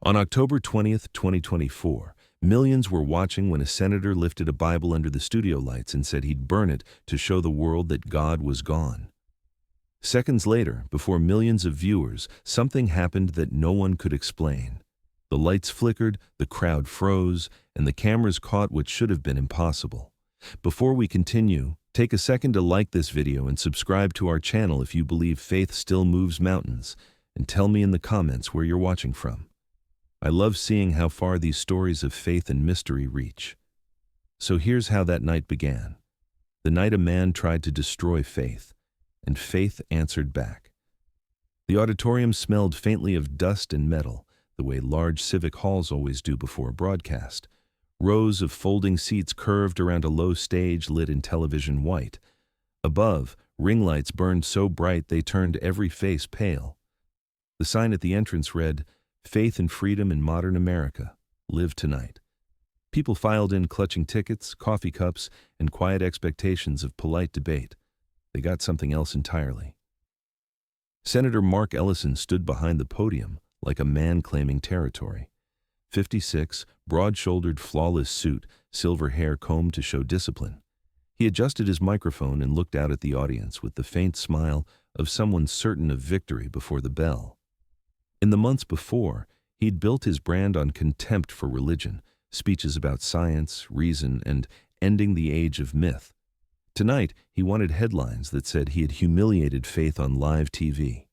On October 20th, 2024, millions were watching when a senator lifted a Bible under the studio lights and said he'd burn it to show the world that God was gone. Seconds later, before millions of viewers, something happened that no one could explain. The lights flickered, the crowd froze, and the cameras caught what should have been impossible. Before we continue, take a second to like this video and subscribe to our channel if you believe faith still moves mountains, and tell me in the comments where you're watching from. I love seeing how far these stories of faith and mystery reach. So here's how that night began. The night a man tried to destroy faith, and faith answered back. The auditorium smelled faintly of dust and metal, the way large civic halls always do before a broadcast. Rows of folding seats curved around a low stage lit in television white. Above, ring lights burned so bright they turned every face pale. The sign at the entrance read, "Faith and Freedom in Modern America. Live tonight." People filed in clutching tickets, coffee cups, and quiet expectations of polite debate. They got something else entirely. Senator Mark Ellison stood behind the podium like a man claiming territory. 56, broad-shouldered, flawless suit, silver hair combed to show discipline. He adjusted his microphone and looked out at the audience with the faint smile of someone certain of victory before the bell. In the months before, he'd built his brand on contempt for religion, speeches about science, reason, and ending the age of myth. Tonight, he wanted headlines that said he had humiliated faith on live TV.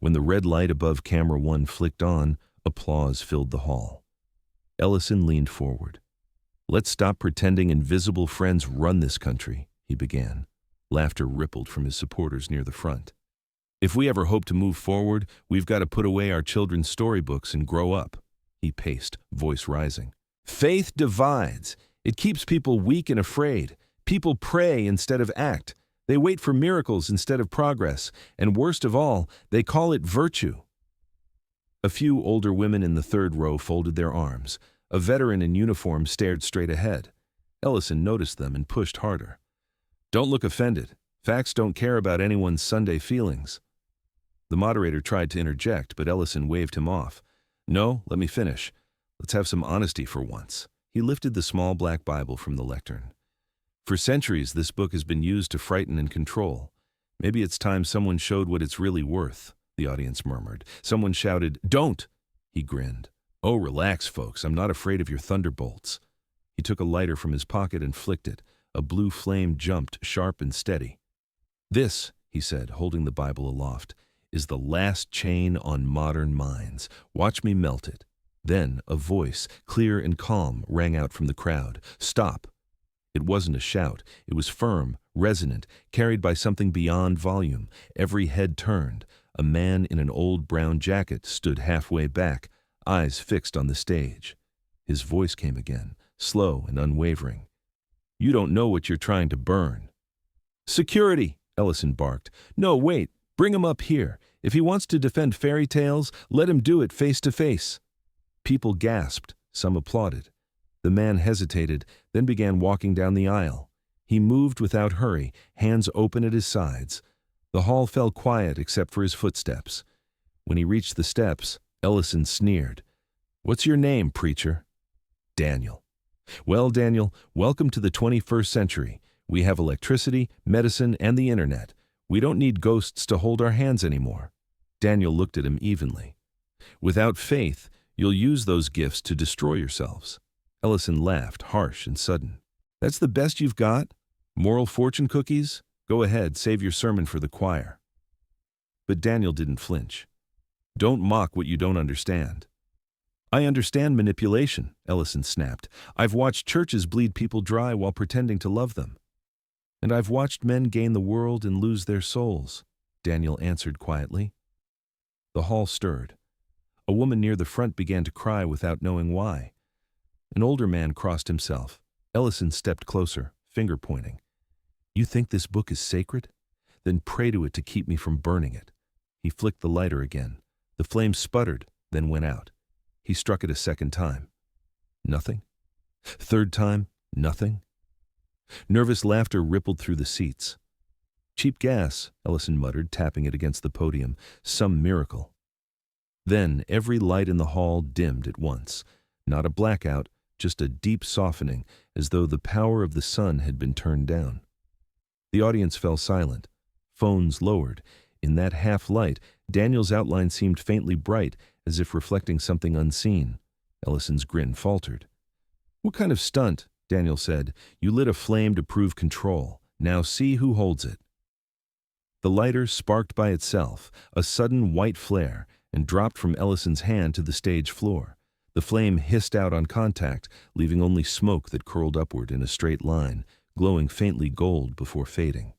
When the red light above camera 1 flicked on, applause filled the hall. Ellison leaned forward. "Let's stop pretending invisible friends run this country," he began. Laughter rippled from his supporters near the front. "If we ever hope to move forward, we've got to put away our children's storybooks and grow up," he paced, voice rising. "Faith divides. It keeps people weak and afraid. People pray instead of act. They wait for miracles instead of progress. And worst of all, they call it virtue." A few older women in the third row folded their arms. A veteran in uniform stared straight ahead. Ellison noticed them and pushed harder. "Don't look offended. Facts don't care about anyone's Sunday feelings." The moderator tried to interject, but Ellison waved him off. "No, let me finish. Let's have some honesty for once." He lifted the small black Bible from the lectern. "For centuries, this book has been used to frighten and control. Maybe it's time someone showed what it's really worth," the audience murmured. Someone shouted, "Don't!" He grinned. "Oh, relax, folks. I'm not afraid of your thunderbolts." He took a lighter from his pocket and flicked it. A blue flame jumped, sharp and steady. "This," he said, holding the Bible aloft, "is the last chain on modern minds. Watch me melt it." Then a voice, clear and calm, rang out from the crowd. "Stop." It wasn't a shout. It was firm, resonant, carried by something beyond volume. Every head turned. A man in an old brown jacket stood halfway back, eyes fixed on the stage. His voice came again, slow and unwavering. "You don't know what you're trying to burn." "Security!" Ellison barked. "No, wait. Bring him up here. If he wants to defend fairy tales, let him do it face to face." People gasped. Some applauded. The man hesitated, then began walking down the aisle. He moved without hurry, hands open at his sides. The hall fell quiet except for his footsteps. When he reached the steps, Ellison sneered. "What's your name, preacher?" "Daniel." "Well, Daniel, welcome to the 21st century. We have electricity, medicine, and the internet. We don't need ghosts to hold our hands anymore." Daniel looked at him evenly. "Without faith, you'll use those gifts to destroy yourselves." Ellison laughed, harsh and sudden. "That's the best you've got? Moral fortune cookies? Go ahead, save your sermon for the choir." But Daniel didn't flinch. "Don't mock what you don't understand." "I understand manipulation," Ellison snapped. "I've watched churches bleed people dry while pretending to love them." "And I've watched men gain the world and lose their souls," Daniel answered quietly. The hall stirred. A woman near the front began to cry without knowing why. An older man crossed himself. Ellison stepped closer, finger pointing. "You think this book is sacred? Then pray to it to keep me from burning it." He flicked the lighter again. The flame sputtered, then went out. He struck it a second time. Nothing. Third time, nothing. Nervous laughter rippled through the seats. "Cheap gas," Ellison muttered, tapping it against the podium. "Some miracle." Then every light in the hall dimmed at once. Not a blackout, just a deep softening, as though the power of the sun had been turned down. The audience fell silent. Phones lowered. In that half-light, Daniel's outline seemed faintly bright, as if reflecting something unseen. Ellison's grin faltered. "What kind of stunt?" Daniel said. "You lit a flame to prove control. Now see who holds it." The lighter sparked by itself, a sudden white flare, and dropped from Ellison's hand to the stage floor. The flame hissed out on contact, leaving only smoke that curled upward in a straight line, glowing faintly gold before fading.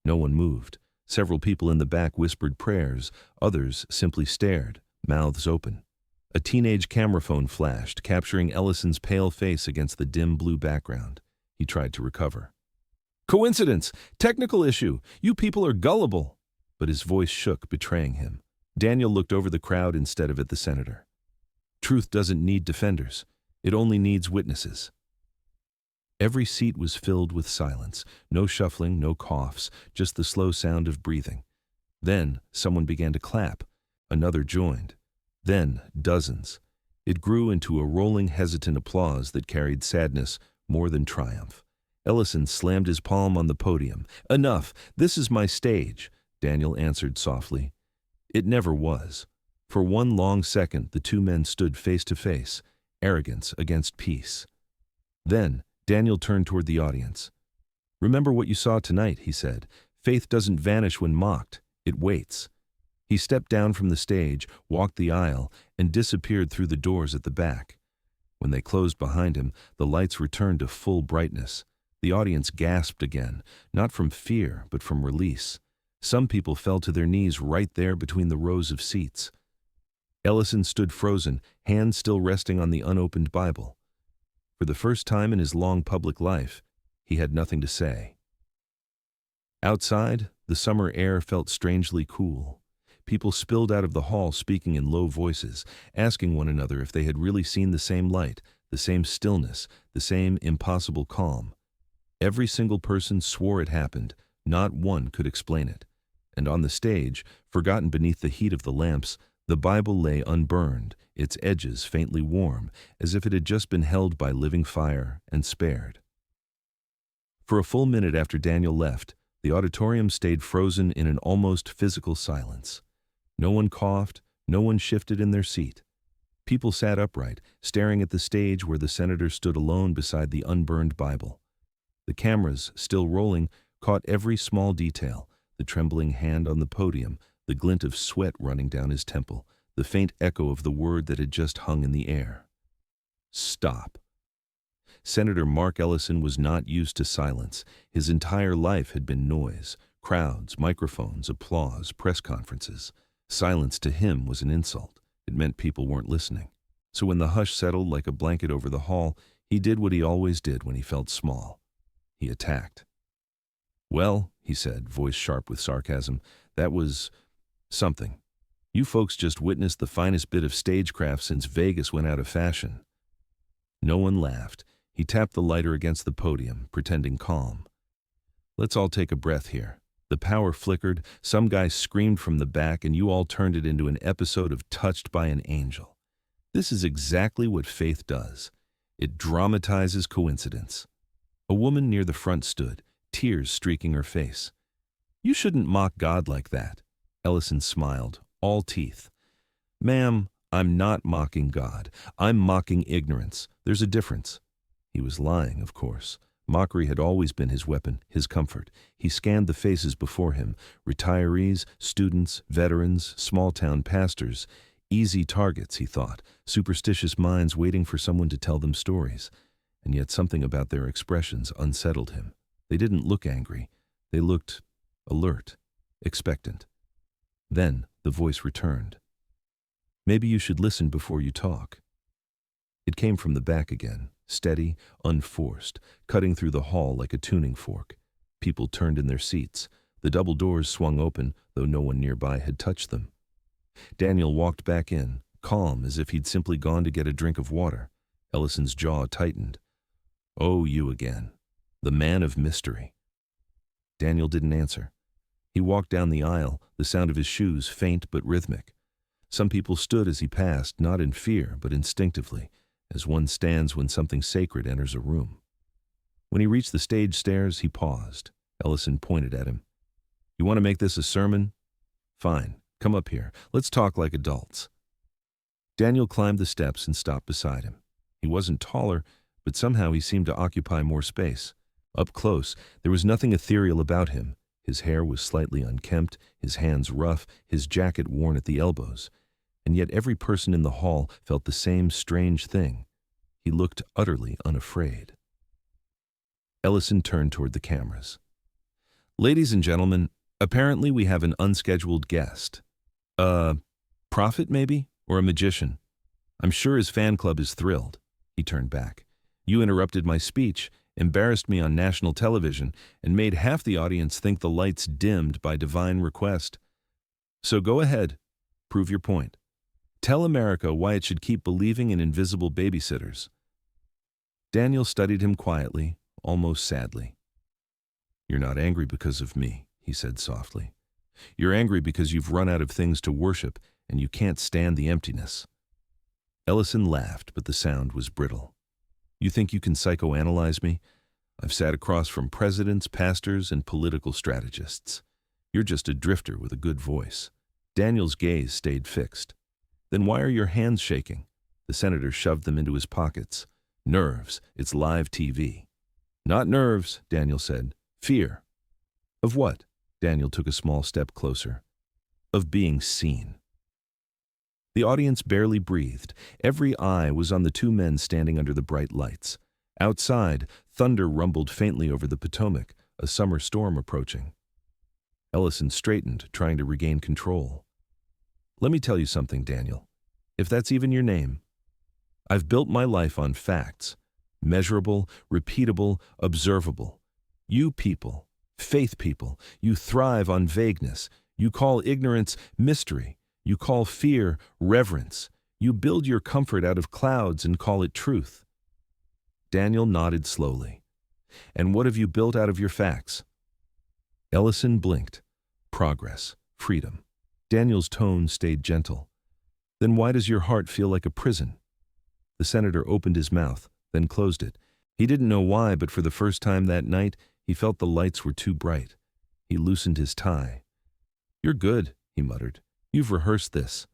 No one moved. Several people in the back whispered prayers, others simply stared, mouths open. A teenage camera phone flashed, capturing Ellison's pale face against the dim blue background. He tried to recover. "Coincidence! Technical issue! You people are gullible!" But his voice shook, betraying him. Daniel looked over the crowd instead of at the senator. Truth doesn't need defenders. It only needs witnesses. Every seat was filled with silence. No shuffling, no coughs, just the slow sound of breathing. Then someone began to clap. Another joined. Then dozens. It grew into a rolling, hesitant applause that carried sadness more than triumph. Ellison slammed his palm on the podium. "Enough! This is my stage," Daniel answered softly. It never was. For one long second, the two men stood face to face, arrogance against peace. Then Daniel turned toward the audience. "Remember what you saw tonight," he said. "Faith doesn't vanish when mocked. It waits." He stepped down from the stage, walked the aisle, and disappeared through the doors at the back. When they closed behind him, the lights returned to full brightness. The audience gasped again, not from fear, but from release. Some people fell to their knees right there between the rows of seats. Ellison stood frozen, hands still resting on the unopened Bible. For the first time in his long public life, he had nothing to say. Outside, the summer air felt strangely cool. People spilled out of the hall speaking in low voices, asking one another if they had really seen the same light, the same stillness, the same impossible calm. Every single person swore it happened. Not one could explain it. And on the stage, forgotten beneath the heat of the lamps, the Bible lay unburned, its edges faintly warm, as if it had just been held by living fire and spared. For a full minute after Daniel left, the auditorium stayed frozen in an almost physical silence. No one coughed, no one shifted in their seat. People sat upright, staring at the stage where the senator stood alone beside the unburned Bible. The cameras, still rolling, caught every small detail, the trembling hand on the podium, the glint of sweat running down his temple, the faint echo of the word that had just hung in the air. Stop. Senator Mark Ellison was not used to silence. His entire life had been noise, crowds, microphones, applause, press conferences. Silence to him was an insult. It meant people weren't listening. So when the hush settled like a blanket over the hall, he did what he always did when he felt small. He attacked. "Well," he said, voice sharp with sarcasm, "that was something. You folks just witnessed the finest bit of stagecraft since Vegas went out of fashion." No one laughed. He tapped the lighter against the podium, pretending calm. "Let's all take a breath here. The power flickered, some guy screamed from the back, and you all turned it into an episode of Touched by an Angel. This is exactly what faith does. It dramatizes coincidence." A woman near the front stood, tears streaking her face. "You shouldn't mock God like that." Ellison smiled, all teeth. "Ma'am, I'm not mocking God. I'm mocking ignorance. There's a difference." He was lying, of course. Mockery had always been his weapon, his comfort. He scanned the faces before him, retirees, students, veterans, small-town pastors. Easy targets, he thought, superstitious minds waiting for someone to tell them stories. And yet something about their expressions unsettled him. They didn't look angry. They looked alert, expectant. Then the voice returned. "Maybe you should listen before you talk." It came from the back again, steady, unforced, cutting through the hall like a tuning fork. People turned in their seats. The double doors swung open, though no one nearby had touched them. Daniel walked back in, calm as if he'd simply gone to get a drink of water. Ellison's jaw tightened. "Oh, you again. The man of mystery." Daniel didn't answer. He walked down the aisle, the sound of his shoes faint but rhythmic. Some people stood as he passed, not in fear, but instinctively, as one stands when something sacred enters a room. When he reached the stage stairs, he paused. Ellison pointed at him. "You want to make this a sermon? Fine, come up here. Let's talk like adults." Daniel climbed the steps and stopped beside him. He wasn't taller, but somehow he seemed to occupy more space. Up close, there was nothing ethereal about him. His hair was slightly unkempt, his hands rough, his jacket worn at the elbows. And yet every person in the hall felt the same strange thing. He looked utterly unafraid. Ellison turned toward the cameras. "Ladies and gentlemen, apparently we have an unscheduled guest. A prophet, maybe? Or a magician? I'm sure his fan club is thrilled." He turned back. "You interrupted my speech, embarrassed me on national television, and made half the audience think the lights dimmed by divine request. So go ahead, prove your point. Tell America why it should keep believing in invisible babysitters." Daniel studied him quietly, almost sadly. "You're not angry because of me," he said softly. "You're angry because you've run out of things to worship and you can't stand the emptiness." Ellison laughed, but the sound was brittle. "You think you can psychoanalyze me? I've sat across from presidents, pastors, and political strategists. You're just a drifter with a good voice." Daniel's gaze stayed fixed. "Then why are your hands shaking?" The senator shoved them into his pockets. "Nerves. It's live TV." "Not nerves," Daniel said. "Fear." "Of what?" Daniel took a small step closer. "Of being seen." The audience barely breathed. Every eye was on the two men standing under the bright lights. Outside, thunder rumbled faintly over the Potomac, a summer storm approaching. Ellison straightened, trying to regain control. "Let me tell you something, Daniel, if that's even your name. I've built my life on facts. Measurable, repeatable, observable. You people, faith people, you thrive on vagueness. You call ignorance mystery. You call fear reverence. You build your comfort out of clouds and call it truth." Daniel nodded slowly. "And what have you built out of your facts?" Ellison blinked. "Progress, freedom." Daniel's tone stayed gentle. "Then why does your heart feel like a prison?" The senator opened his mouth, then closed it. He didn't know why, but for the first time that night, he felt the lights were too bright. He loosened his tie. "You're good," he muttered. "You've rehearsed this."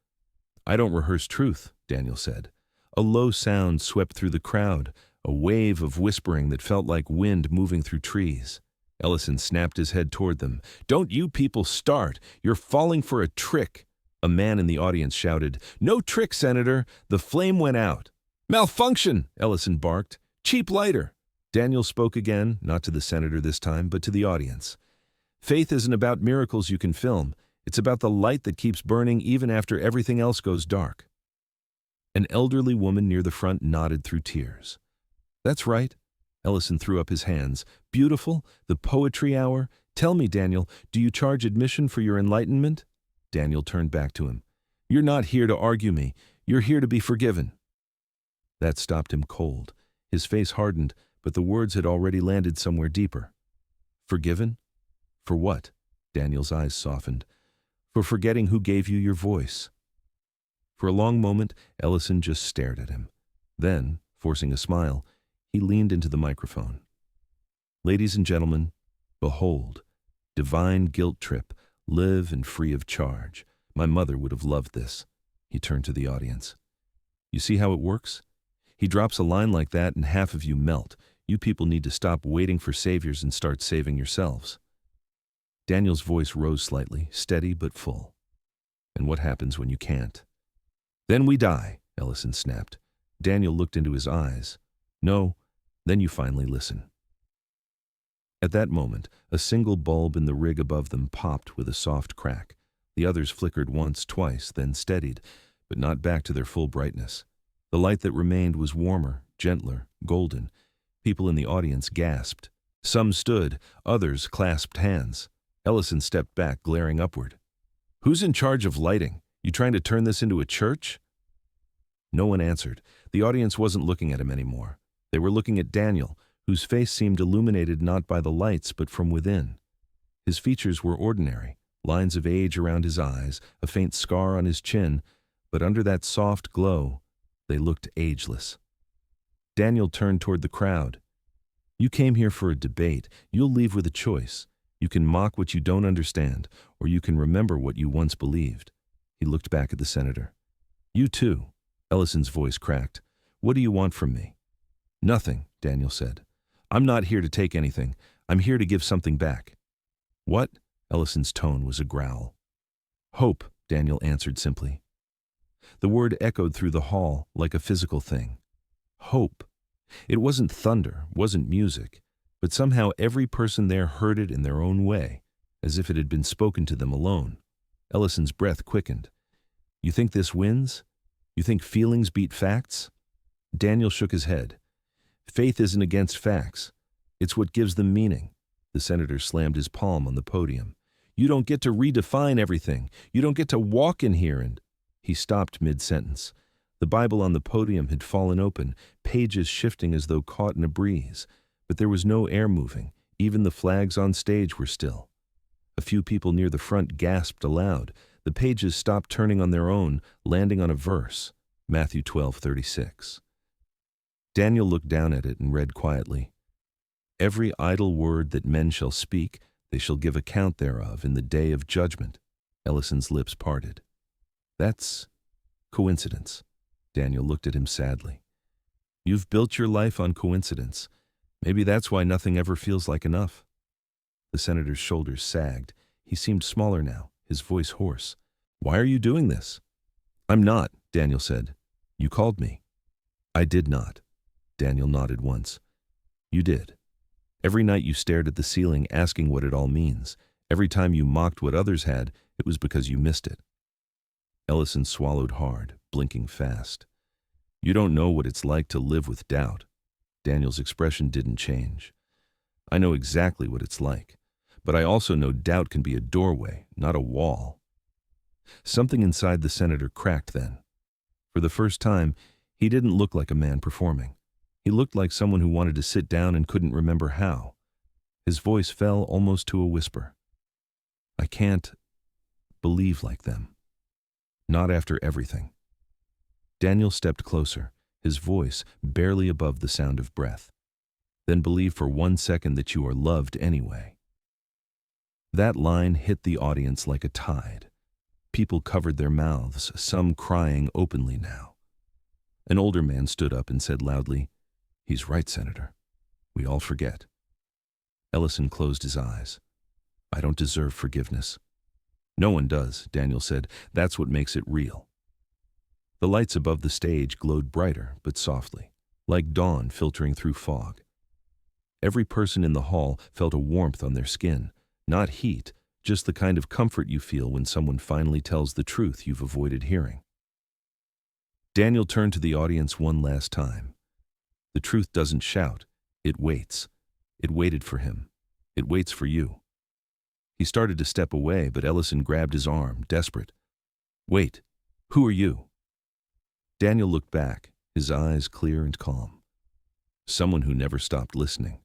"I don't rehearse truth," Daniel said. A low sound swept through the crowd, a wave of whispering that felt like wind moving through trees. Ellison snapped his head toward them. "Don't you people start! You're falling for a trick!" A man in the audience shouted, "No trick, Senator! The flame went out!" "Malfunction!" Ellison barked. "Cheap lighter!" Daniel spoke again, not to the senator this time, but to the audience. "Faith isn't about miracles you can film. It's about the light that keeps burning even after everything else goes dark." An elderly woman near the front nodded through tears. "That's right." Ellison threw up his hands. "Beautiful, the poetry hour. Tell me, Daniel, do you charge admission for your enlightenment?" Daniel turned back to him. "You're not here to argue me. You're here to be forgiven." That stopped him cold. His face hardened, but the words had already landed somewhere deeper. "Forgiven? For what?" Daniel's eyes softened. "For forgetting who gave you your voice." For a long moment, Ellison just stared at him. Then, forcing a smile, he leaned into the microphone. "Ladies and gentlemen, behold, divine guilt trip, live and free of charge. My mother would have loved this." He turned to the audience. "You see how it works? He drops a line like that and half of you melt. You people need to stop waiting for saviors and start saving yourselves." Daniel's voice rose slightly, steady but full. "And what happens when you can't?" "Then we die," Ellison snapped. Daniel looked into his eyes. "No, then you finally listen." At that moment, a single bulb in the rig above them popped with a soft crack. The others flickered once, twice, then steadied, but not back to their full brightness. The light that remained was warmer, gentler, golden. People in the audience gasped. Some stood, others clasped hands. Ellison stepped back, glaring upward. "Who's in charge of lighting? You trying to turn this into a church?" No one answered. The audience wasn't looking at him anymore. They were looking at Daniel, whose face seemed illuminated not by the lights but from within. His features were ordinary, lines of age around his eyes, a faint scar on his chin, but under that soft glow, they looked ageless. Daniel turned toward the crowd. You came here for a debate. You'll leave with a choice. You can mock what you don't understand, or you can remember what you once believed. He looked back at the senator. You too. Ellison's voice cracked. What do you want from me? Nothing, Daniel said. I'm not here to take anything. I'm here to give something back. What? Ellison's tone was a growl. Hope, Daniel answered simply. The word echoed through the hall like a physical thing. Hope. It wasn't thunder, wasn't music, but somehow every person there heard it in their own way, as if it had been spoken to them alone. Ellison's breath quickened. You think this wins? You think feelings beat facts? Daniel shook his head. Faith isn't against facts. It's what gives them meaning. The senator slammed his palm on the podium. You don't get to redefine everything. You don't get to walk in here and... He stopped mid-sentence. The Bible on the podium had fallen open, pages shifting as though caught in a breeze. But there was no air moving. Even the flags on stage were still. A few people near the front gasped aloud. The pages stopped turning on their own, landing on a verse, Matthew 12:36. Daniel looked down at it and read quietly. Every idle word that men shall speak, they shall give account thereof in the day of judgment. Ellison's lips parted. That's coincidence. Daniel looked at him sadly. You've built your life on coincidence. Maybe that's why nothing ever feels like enough. The senator's shoulders sagged. He seemed smaller now, his voice hoarse. Why are you doing this? I'm not, Daniel said. You called me. I did not. Daniel nodded once. You did. Every night you stared at the ceiling asking what it all means. Every time you mocked what others had, it was because you missed it. Ellison swallowed hard, blinking fast. You don't know what it's like to live with doubt. Daniel's expression didn't change. I know exactly what it's like, but I also know doubt can be a doorway, not a wall. Something inside the senator cracked then. For the first time, he didn't look like a man performing. He looked like someone who wanted to sit down and couldn't remember how. His voice fell almost to a whisper. I can't believe like them. Not after everything. Daniel stepped closer, his voice barely above the sound of breath. Then believe for 1 second that you are loved anyway. That line hit the audience like a tide. People covered their mouths, some crying openly now. An older man stood up and said loudly, He's right, Senator. We all forget. Ellison closed his eyes. I don't deserve forgiveness. No one does, Daniel said. That's what makes it real. The lights above the stage glowed brighter, but softly, like dawn filtering through fog. Every person in the hall felt a warmth on their skin, not heat, just the kind of comfort you feel when someone finally tells the truth you've avoided hearing. Daniel turned to the audience one last time. The truth doesn't shout, it waits. It waited for him. It waits for you. He started to step away, but Ellison grabbed his arm, desperate. Wait, who are you? Daniel looked back, his eyes clear and calm. Someone who never stopped listening.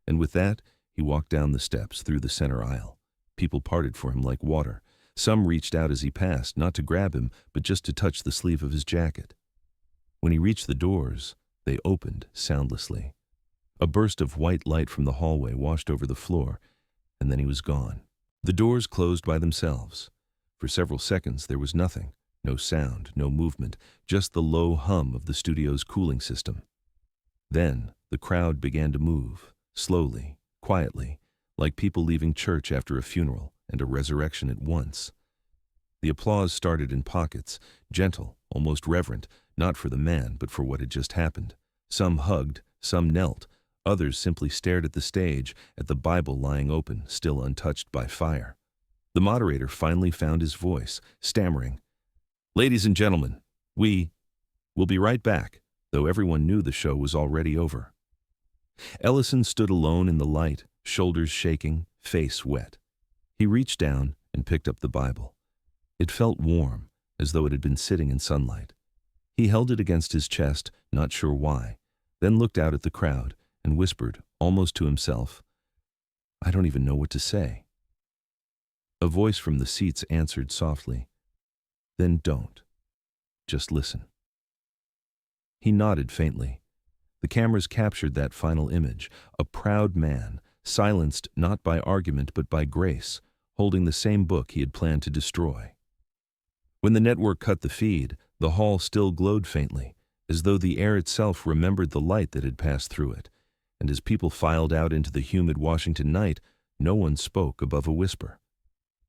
And with that, he walked down the steps through the center aisle. People parted for him like water. Some reached out as he passed, not to grab him, but just to touch the sleeve of his jacket. When he reached the doors, they opened soundlessly. A burst of white light from the hallway washed over the floor, and then he was gone. The doors closed by themselves. For several seconds there was nothing, no sound, no movement, just the low hum of the studio's cooling system. Then the crowd began to move, slowly, quietly, like people leaving church after a funeral and a resurrection at once. The applause started in pockets, gentle, almost reverent, not for the man, but for what had just happened. Some hugged, some knelt, others simply stared at the stage, at the Bible lying open, still untouched by fire. The moderator finally found his voice, stammering, Ladies and gentlemen, we'll be right back, though everyone knew the show was already over. Ellison stood alone in the light, shoulders shaking, face wet. He reached down and picked up the Bible. It felt warm, as though it had been sitting in sunlight. He held it against his chest, not sure why, then looked out at the crowd and whispered, almost to himself, I don't even know what to say. A voice from the seats answered softly, Then don't. Just listen." He nodded faintly. The cameras captured that final image, a proud man, silenced not by argument but by grace, holding the same book he had planned to destroy. When the network cut the feed, the hall still glowed faintly, as though the air itself remembered the light that had passed through it, and as people filed out into the humid Washington night, no one spoke above a whisper.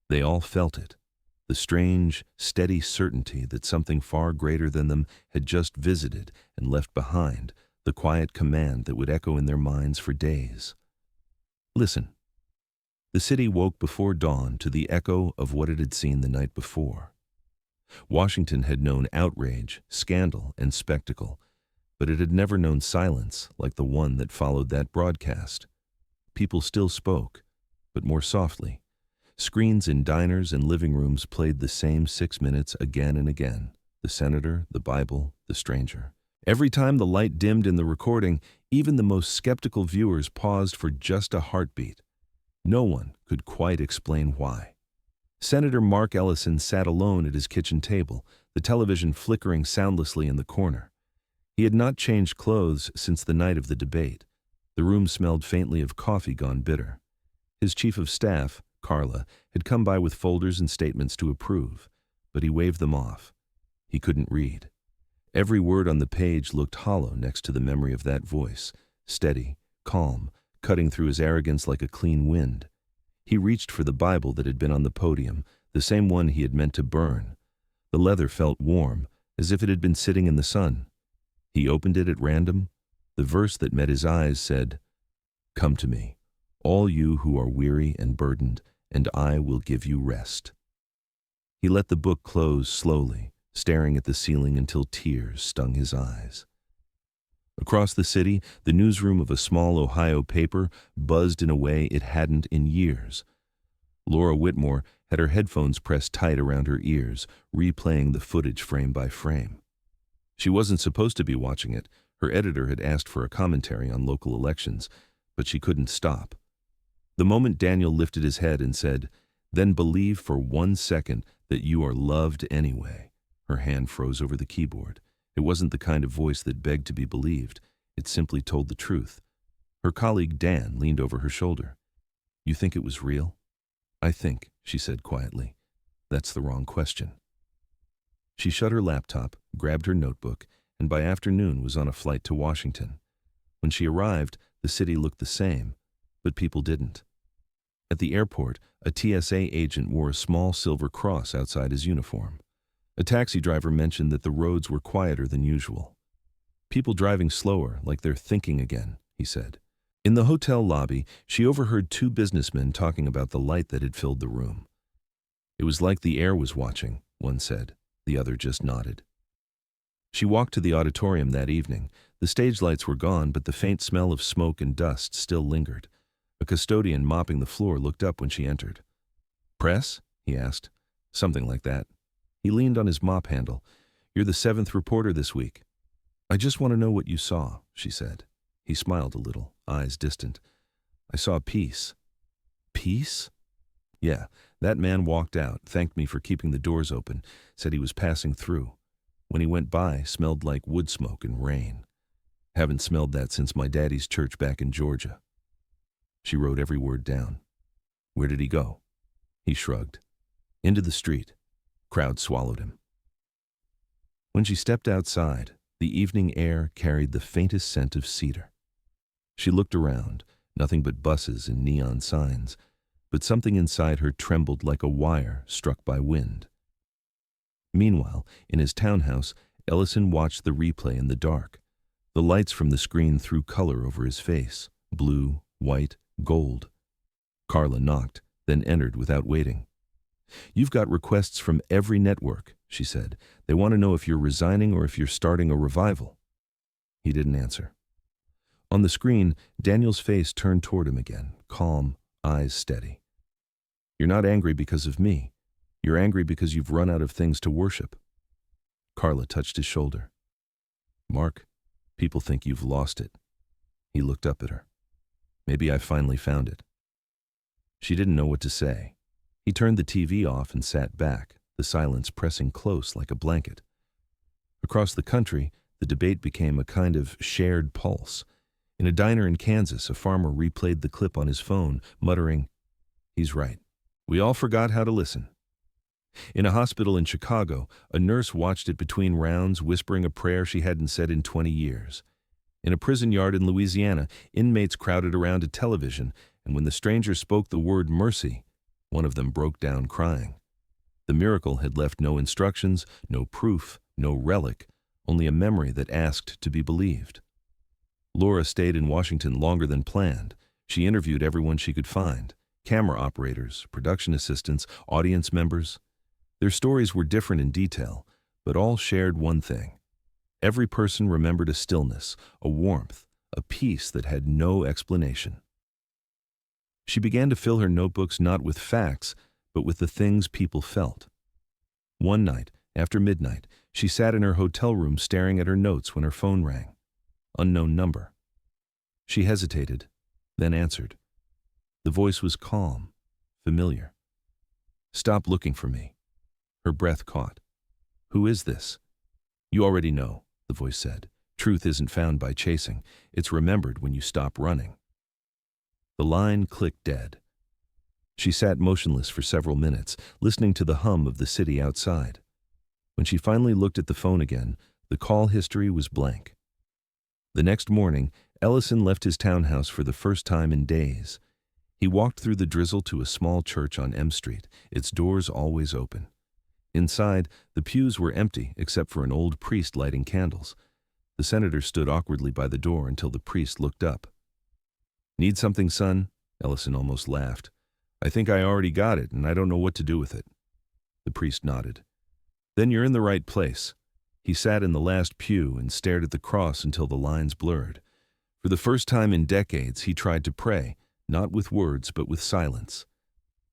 They all felt it, the strange, steady certainty that something far greater than them had just visited and left behind, the quiet command that would echo in their minds for days. Listen. The city woke before dawn to the echo of what it had seen the night before. Washington had known outrage, scandal, and spectacle, but it had never known silence like the one that followed that broadcast. People still spoke, but more softly. Screens in diners and living rooms played the same 6 minutes again and again. The senator, the Bible, the stranger. Every time the light dimmed in the recording, even the most skeptical viewers paused for just a heartbeat. No one could quite explain why. Senator Mark Ellison sat alone at his kitchen table, the television flickering soundlessly in the corner. He had not changed clothes since the night of the debate. The room smelled faintly of coffee gone bitter. His chief of staff, Carla, had come by with folders and statements to approve, but he waved them off. He couldn't read. Every word on the page looked hollow next to the memory of that voice, steady, calm, cutting through his arrogance like a clean wind. He reached for the Bible that had been on the podium, the same one he had meant to burn. The leather felt warm, as if it had been sitting in the sun. He opened it at random. The verse that met his eyes said, "Come to me, all you who are weary and burdened, and I will give you rest." He let the book close slowly, staring at the ceiling until tears stung his eyes. Across the city, the newsroom of a small Ohio paper buzzed in a way it hadn't in years. Laura Whitmore had her headphones pressed tight around her ears, replaying the footage frame by frame. She wasn't supposed to be watching it. Her editor had asked for a commentary on local elections, but she couldn't stop. The moment Daniel lifted his head and said, "Then believe for 1 second that you are loved anyway," her hand froze over the keyboard. It wasn't the kind of voice that begged to be believed. It simply told the truth. Her colleague Dan leaned over her shoulder. "You think it was real?" "I think," she said quietly. "That's the wrong question." She shut her laptop, grabbed her notebook, and by afternoon was on a flight to Washington. When she arrived, the city looked the same, but people didn't. At the airport, a TSA agent wore a small silver cross outside his uniform. A taxi driver mentioned that the roads were quieter than usual. "People driving slower, like they're thinking again," he said. In the hotel lobby, she overheard 2 businessmen talking about the light that had filled the room. "It was like the air was watching," one said. The other just nodded. She walked to the auditorium that evening. The stage lights were gone, but the faint smell of smoke and dust still lingered. A custodian mopping the floor looked up when she entered. "Press?" he asked. "Something like that." He leaned on his mop handle. "You're the 7th reporter this week." "I just want to know what you saw," she said. He smiled a little, eyes distant. "I saw a piece." "Piece?" "Yeah, that man walked out, thanked me for keeping the doors open, said he was passing through. When he went by, smelled like wood smoke and rain. Haven't smelled that since my daddy's church back in Georgia." She wrote every word down. "Where did he go?" He shrugged. "Into the street." Crowd swallowed him. When she stepped outside, the evening air carried the faintest scent of cedar. She looked around, nothing but buses and neon signs, but something inside her trembled like a wire struck by wind. Meanwhile, in his townhouse, Ellison watched the replay in the dark. The lights from the screen threw color over his face, blue, white, gold. Carla knocked, then entered without waiting. "You've got requests from every network," she said. "They want to know if you're resigning or if you're starting a revival." He didn't answer. On the screen, Daniel's face turned toward him again, calm, eyes steady. "You're not angry because of me. You're angry because you've run out of things to worship." Carla touched his shoulder. "Mark, people think you've lost it." He looked up at her. "Maybe I finally found it." She didn't know what to say. He turned the TV off and sat back, the silence pressing close like a blanket. Across the country, the debate became a kind of shared pulse. In a diner in Kansas, a farmer replayed the clip on his phone, muttering, "He's right. We all forgot how to listen." In a hospital in Chicago, a nurse watched it between rounds, whispering a prayer she hadn't said in 20 years. In a prison yard in Louisiana, inmates crowded around a television, and when the stranger spoke the word mercy, one of them broke down crying. The miracle had left no instructions, no proof, no relic, only a memory that asked to be believed. Laura stayed in Washington longer than planned. She interviewed everyone she could find: camera operators, production assistants, audience members. Their stories were different in detail, but all shared one thing. Every person remembered a stillness, a warmth, a peace that had no explanation. She began to fill her notebooks not with facts, but with the things people felt. One night, after midnight, she sat in her hotel room staring at her notes when her phone rang. Unknown number. She hesitated, then answered. The voice was calm, familiar. "Stop looking for me." Her breath caught. "Who is this?" "You already know," the voice said. "Truth isn't found by chasing. It's remembered when you stop running." The line clicked dead. She sat motionless for several minutes, listening to the hum of the city outside. When she finally looked at the phone again, the call history was blank. The next morning, Ellison left his townhouse for the first time in days. He walked through the drizzle to a small church on M Street, its doors always open. Inside, the pews were empty except for an old priest lighting candles. The senator stood awkwardly by the door until the priest looked up. "Need something, son?" Ellison almost laughed. "I think I already got it, and I don't know what to do with it." The priest nodded. "Then you're in the right place." He sat in the last pew and stared at the cross until the lines blurred. For the first time in decades, he tried to pray, not with words but with silence.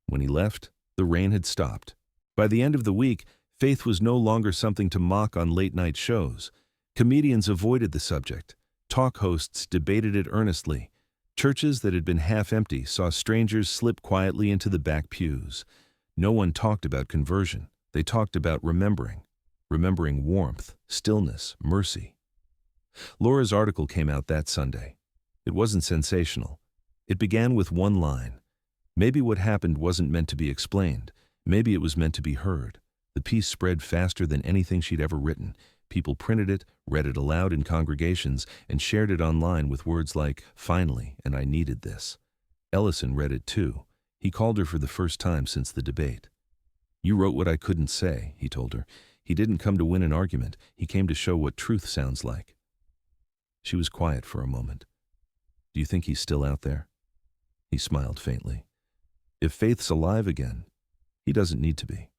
When he left, the rain had stopped. By the end of the week, faith was no longer something to mock on late-night shows. Comedians avoided the subject. Talk hosts debated it earnestly. Churches that had been half empty saw strangers slip quietly into the back pews. No one talked about conversion. They talked about remembering warmth, stillness, mercy. Laura's article came out that Sunday. It wasn't sensational. It began with one line. Maybe what happened wasn't meant to be explained. Maybe it was meant to be heard. The piece spread faster than anything she'd ever written. People printed it, read it aloud in congregations, and shared it online with words like, "Finally, and I needed this." Ellison read it too. He called her for the first time since the debate. "You wrote what I couldn't say," he told her. "He didn't come to win an argument. He came to show what truth sounds like." She was quiet for a moment. "Do you think he's still out there?" He smiled faintly. "If faith's alive again, he doesn't need to be."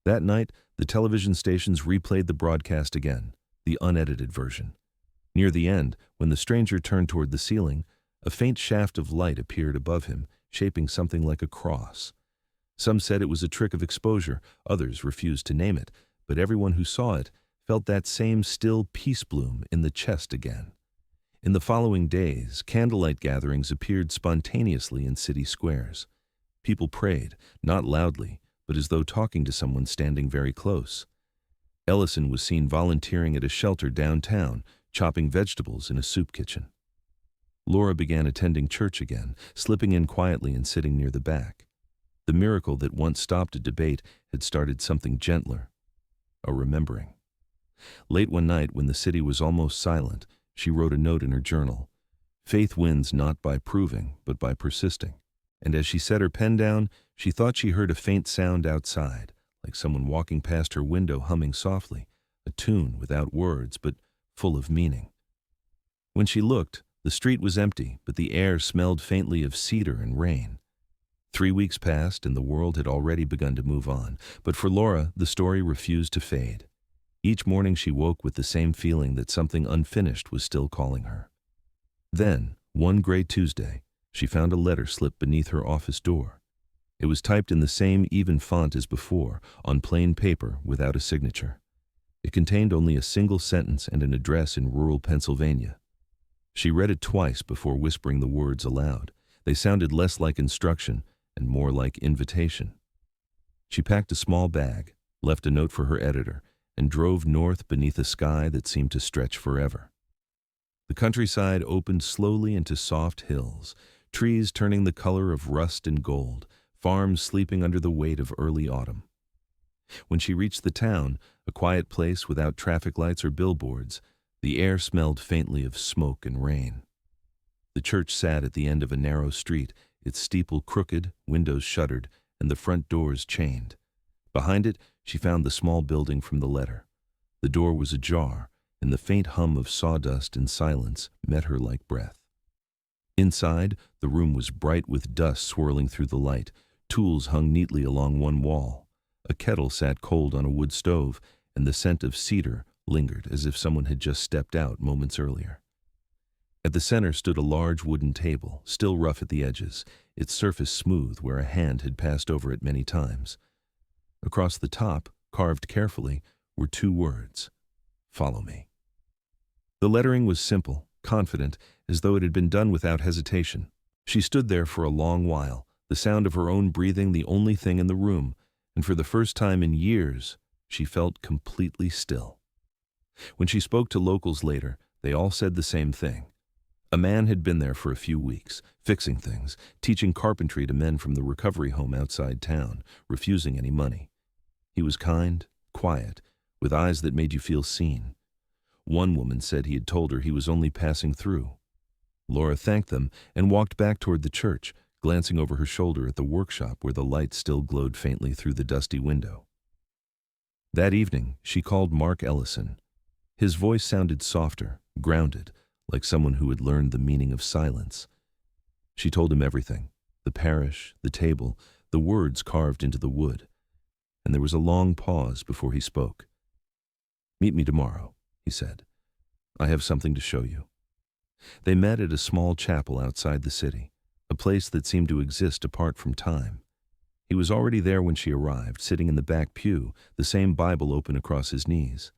That night, the television stations replayed the broadcast again, the unedited version. Near the end, when the stranger turned toward the ceiling, a faint shaft of light appeared above him, shaping something like a cross. Some said it was a trick of exposure, others refused to name it, but everyone who saw it felt that same still peace bloom in the chest again. In the following days, candlelight gatherings appeared spontaneously in city squares. People prayed, not loudly, but as though talking to someone standing very close. Ellison was seen volunteering at a shelter downtown, chopping vegetables in a soup kitchen. Laura began attending church again, slipping in quietly and sitting near the back. The miracle that once stopped a debate had started something gentler, a remembering. Late one night, when the city was almost silent, she wrote a note in her journal. Faith wins not by proving, but by persisting. And as she set her pen down, she thought she heard a faint sound outside, like someone walking past her window humming softly, a tune without words, but full of meaning. When she looked, the street was empty, but the air smelled faintly of cedar and rain. 3 weeks passed, and the world had already begun to move on, but for Laura, the story refused to fade. Each morning she woke with the same feeling that something unfinished was still calling her. Then, one gray Tuesday, she found a letter slipped beneath her office door. It was typed in the same even font as before, on plain paper without a signature. It contained only a single sentence and an address in rural Pennsylvania. She read it twice before whispering the words aloud. They sounded less like instruction and more like invitation. She packed a small bag, left a note for her editor, and drove north beneath a sky that seemed to stretch forever. The countryside opened slowly into soft hills, trees turning the color of rust and gold, farms sleeping under the weight of early autumn. When she reached the town, a quiet place without traffic lights or billboards, the air smelled faintly of smoke and rain. The church sat at the end of a narrow street, its steeple crooked, windows shuttered, and the front doors chained. Behind it, she found the small building from the letter. The door was ajar, and the faint hum of sawdust and silence met her like breath. Inside, the room was bright with dust swirling through the light. Tools hung neatly along one wall. A kettle sat cold on a wood stove, and the scent of cedar lingered as if someone had just stepped out moments earlier. At the center stood a large wooden table, still rough at the edges, its surface smooth where a hand had passed over it many times. Across the top, carved carefully, were 2 words: "Follow me." The lettering was simple, confident, as though it had been done without hesitation. She stood there for a long while, the sound of her own breathing the only thing in the room, and for the first time in years, she felt completely still. When she spoke to locals later, they all said the same thing. A man had been there for a few weeks, fixing things, teaching carpentry to men from the recovery home outside town, refusing any money. He was kind, quiet, with eyes that made you feel seen. One woman said he had told her he was only passing through. Laura thanked them and walked back toward the church, glancing over her shoulder at the workshop where the light still glowed faintly through the dusty window. That evening, she called Mark Ellison. His voice sounded softer, grounded, like someone who had learned the meaning of silence. She told him everything: the parish, the table, the words carved into the wood. And there was a long pause before he spoke. "Meet me tomorrow," he said. "I have something to show you." They met at a small chapel outside the city, a place that seemed to exist apart from time. He was already there when she arrived, sitting in the back pew, the same Bible open across his knees.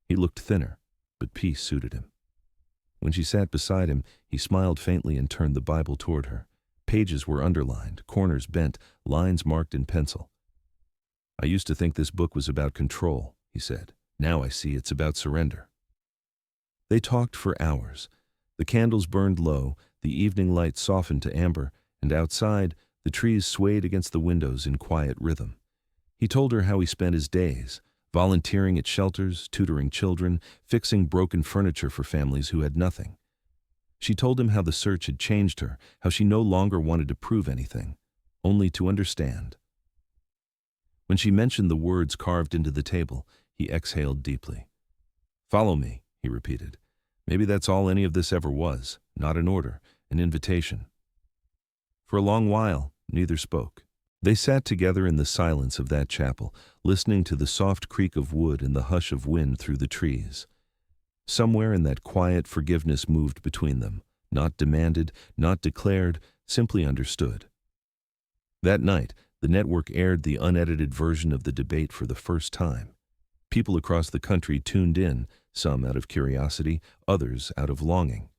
He looked thinner, but peace suited him. When she sat beside him, he smiled faintly and turned the Bible toward her. Pages were underlined, corners bent, lines marked in pencil. "I used to think this book was about control," he said. "Now I see it's about surrender." They talked for hours. The candles burned low, the evening light softened to amber, and outside, the trees swayed against the windows in quiet rhythm. He told her how he spent his days, volunteering at shelters, tutoring children, fixing broken furniture for families who had nothing. She told him how the search had changed her, how she no longer wanted to prove anything, only to understand. When she mentioned the words carved into the table, he exhaled deeply. "Follow me," he repeated. Maybe that's all any of this ever was, not an order, an invitation. For a long while, neither spoke. They sat together in the silence of that chapel, listening to the soft creak of wood and the hush of wind through the trees. Somewhere in that quiet forgiveness moved between them, not demanded, not declared, simply understood. That night, the network aired the unedited version of the debate for the first time. People across the country tuned in, some out of curiosity, others out of longing.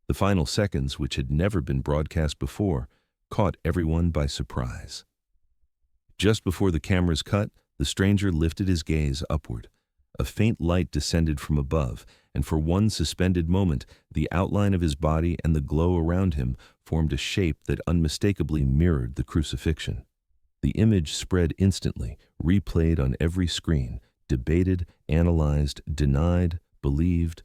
The final seconds, which had never been broadcast before, caught everyone by surprise. Just before the cameras cut, the stranger lifted his gaze upward. A faint light descended from above, and for one suspended moment, the outline of his body and the glow around him formed a shape that unmistakably mirrored the crucifixion. The image spread instantly, replayed on every screen, debated, analyzed, denied, believed.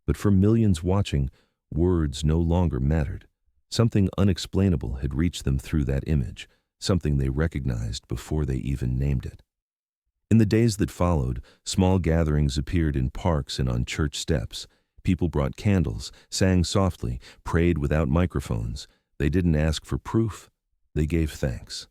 But for millions watching, words no longer mattered. Something unexplainable had reached them through that image, something they recognized before they even named it. In the days that followed, small gatherings appeared in parks and on church steps. People brought candles, sang softly, prayed without microphones. They didn't ask for proof, they gave thanks.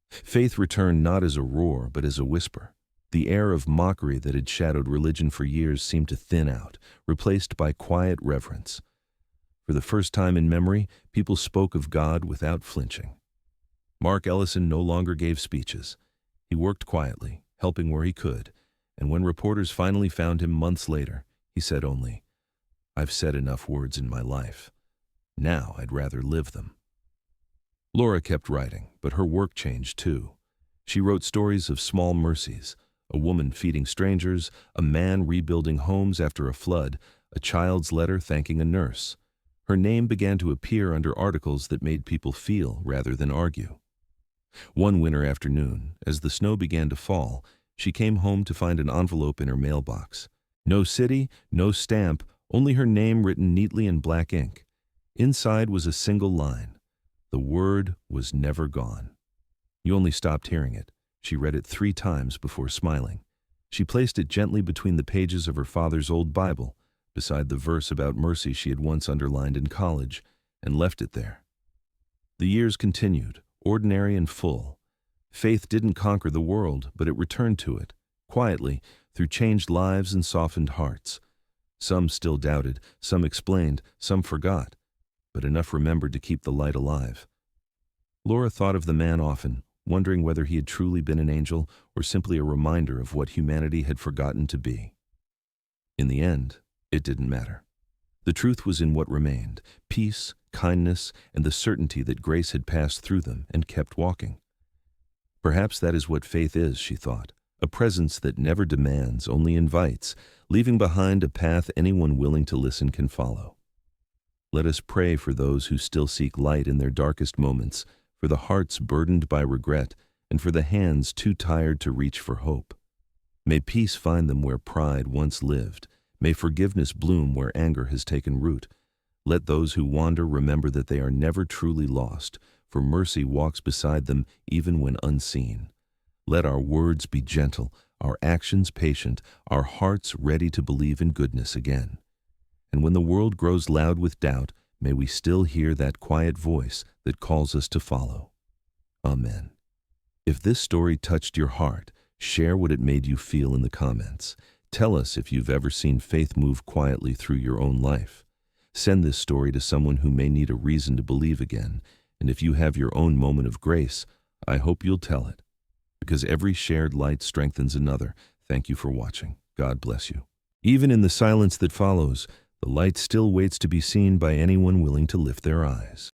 Faith returned not as a roar, but as a whisper. The air of mockery that had shadowed religion for years seemed to thin out, replaced by quiet reverence. For the first time in memory, people spoke of God without flinching. Mark Ellison no longer gave speeches. He worked quietly, helping where he could, and when reporters finally found him months later, he said only, "I've said enough words in my life. Now I'd rather live them." Laura kept writing, but her work changed too. She wrote stories of small mercies, A woman feeding strangers, a man rebuilding homes after a flood, a child's letter thanking a nurse. Her name began to appear under articles that made people feel rather than argue. One winter afternoon, as the snow began to fall, she came home to find an envelope in her mailbox. No city, no stamp, only her name written neatly in black ink. Inside was a single line. The word was never gone. You only stopped hearing it. She read it 3 times before smiling. She placed it gently between the pages of her father's old Bible, beside the verse about mercy she had once underlined in college, and left it there. The years continued, ordinary and full. Faith didn't conquer the world, but it returned to it, quietly, through changed lives and softened hearts. Some still doubted, some explained, some forgot, but enough remembered to keep the light alive. Laura thought of the man often, wondering whether he had truly been an angel or simply a reminder of what humanity had forgotten to be. In the end, it didn't matter. The truth was in what remained: peace, kindness, and the certainty that grace had passed through them and kept walking. Perhaps that is what faith is, she thought, a presence that never demands, only invites, leaving behind a path anyone willing to listen can follow. Let us pray for those who still seek light in their darkest moments, for the hearts burdened by regret, and for the hands too tired to reach for hope. May peace find them where pride once lived. May forgiveness bloom where anger has taken root. Let those who wander remember that they are never truly lost, for mercy walks beside them even when unseen. Let our words be gentle, our actions patient, our hearts ready to believe in goodness again. And when the world grows loud with doubt, may we still hear that quiet voice that calls us to follow. Amen. If this story touched your heart, share what it made you feel in the comments. Tell us if you've ever seen faith move quietly through your own life. Send this story to someone who may need a reason to believe again. And if you have your own moment of grace, I hope you'll tell it. Because every shared light strengthens another. Thank you for watching. God bless you. Even in the silence that follows, the light still waits to be seen by anyone willing to lift their eyes.